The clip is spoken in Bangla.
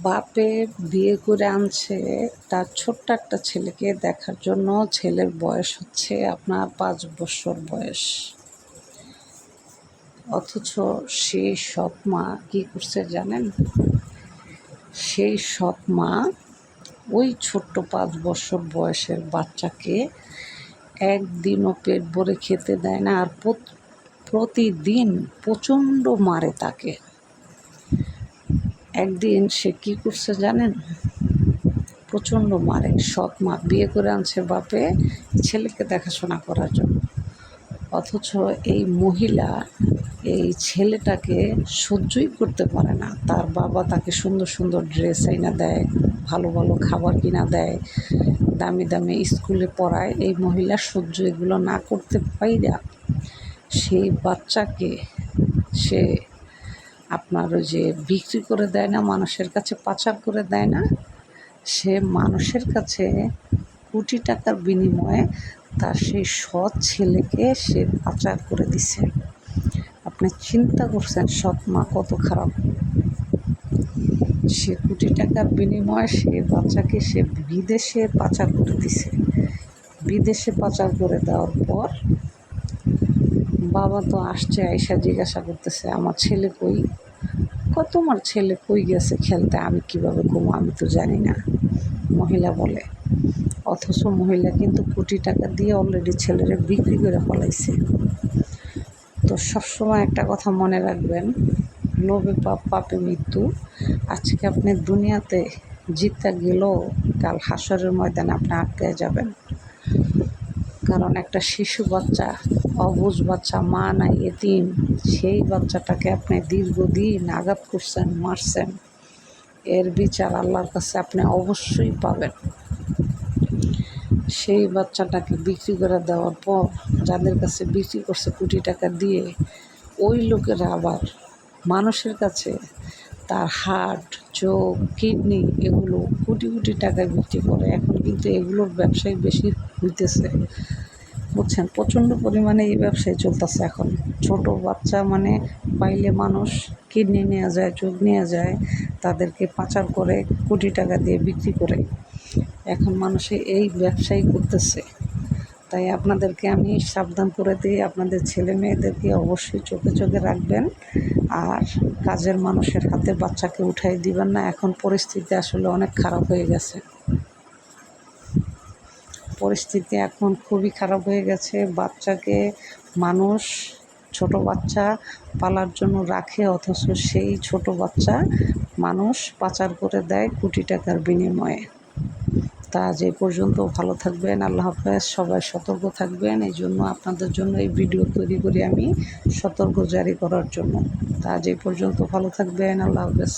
বাপে বিয়ে করে আনছে তার ছোট্ট একটা ছেলেকে দেখার জন্য। ছেলের বয়স হচ্ছে আপনার 5 বছর বয়স। অথচ সেই সৎ মা কী করছে জানেন? সেই সৎ মা ওই ছোট্ট 5 বছর বয়সের বাচ্চাকে একদিনও পেট ভরে খেতে দেয় না, আর প্রতিদিন প্রচণ্ড মারে তাকে। একদিন সে কী করছে জানেন? প্রচণ্ড মারে। সৎ মা বিয়ে করে আনছে বাপে ছেলেকে দেখাশোনা করার জন্য। অথচ এই মহিলা এই ছেলেটাকে সহ্যই করতে পারে না। তার বাবা তাকে সুন্দর সুন্দর ড্রেস এনে দেয়, ভালো ভালো খাবার কিনা দেয়, দামি দামি স্কুলে পড়ায়। এই মহিলা সহ্য এগুলো না করতে পাইরা সেই বাচ্চাকে সে আপনার ওই যে বিক্রি করে দেয় না, মানুষের কাছে পাচার করে দেয় না, সে মানুষের কাছে কোটি টাকার বিনিময়ে তার সেই সৎ ছেলেকে সে পাচার করে দিছে। আপনি চিন্তা করছেন সৎ মা কত খারাপ? সে কোটি টাকার বিনিময়ে সে বাচ্চাকে সে বিদেশে পাচার করে দিছে। বিদেশে পাচার করে দেওয়ার পর বাবা তো আসছে, আইসা জিজ্ঞাসা করতেছে আমার ছেলে কই? তোমার ছেলে কই গেছে খেলতে? আমি কিভাবে ঘুমো? আমি তো জানি না, মহিলা বলে। অথচ মহিলা কিন্তু কোটি টাকা দিয়ে অলরেডি ছেলেরে বিক্রি করে ফেলাইছে। তো সবসময় একটা কথা মনে রাখবেন, লোভে পাপ, পাপে মৃত্যু। আজকে আপনি দুনিয়াতে জিততে গেলেও কাল হাসরের ময়দানে আপনি আটকে যাবেন। কারণ একটা শিশু বাচ্চা, অবুঝ বাচ্চা, মা নাই, এতিম, সেই বাচ্চাটাকে আপনি দীর্ঘদিন আঘাত করছেন, মারছেন, এর বিচার আল্লাহর কাছে আপনি অবশ্যই পাবেন। সেই বাচ্চাটাকে বিক্রি করে দেওয়ার পর যাদের কাছে বিক্রি করছে কোটি টাকা দিয়ে, ওই লোকেরা আবার মানুষের কাছে তার হার্ট, চোখ, কিডনি এগুলো কোটি কোটি টাকায় বিক্রি করে। এখন কিন্তু এগুলোর ব্যবসায় বেশি হইতেছে, বুঝছেন? প্রচণ্ড পরিমাণে এই ব্যবসায় চলতেছে এখন। ছোট বাচ্চা মানে পাইলে মানুষ কিডনি নিয়ে যায়, চোখ নিয়ে যায়, তাদেরকে পাচার করে কোটি টাকা দিয়ে বিক্রি করে। এখন মানুষে এই ব্যবসাই করতেছে। তাই আপনাদেরকে আমি সাবধান করে দিই, আপনাদের ছেলে মেয়েদেরকে অবশ্যই চোখে চোখে রাখবেন, আর কাজের মানুষের হাতে বাচ্চাকে উঠাই দিবেন না। এখন পরিস্থিতি আসলে অনেক খারাপ হয়ে গেছে। পরিস্থিতি এখন খুবই খারাপ হয়ে গেছে। বাচ্চাকে মানুষ ছোট বাচ্চা পালার জন্য রাখে, অথচ সেই ছোট বাচ্চা মানুষ পাচার করে দেয় কোটি টাকার বিনিময়ে। তা আজ এই পর্যন্ত। ভালো থাকবেন, আল্লাহ হাফেজ। সবাই সতর্ক থাকবেন। এই জন্য আপনাদের জন্য এই ভিডিও তৈরি করি আমি, সতর্ক জারি করার জন্য। তা আজ এই পর্যন্ত। ভালো থাকবেন, আল্লাহ হাফেজ।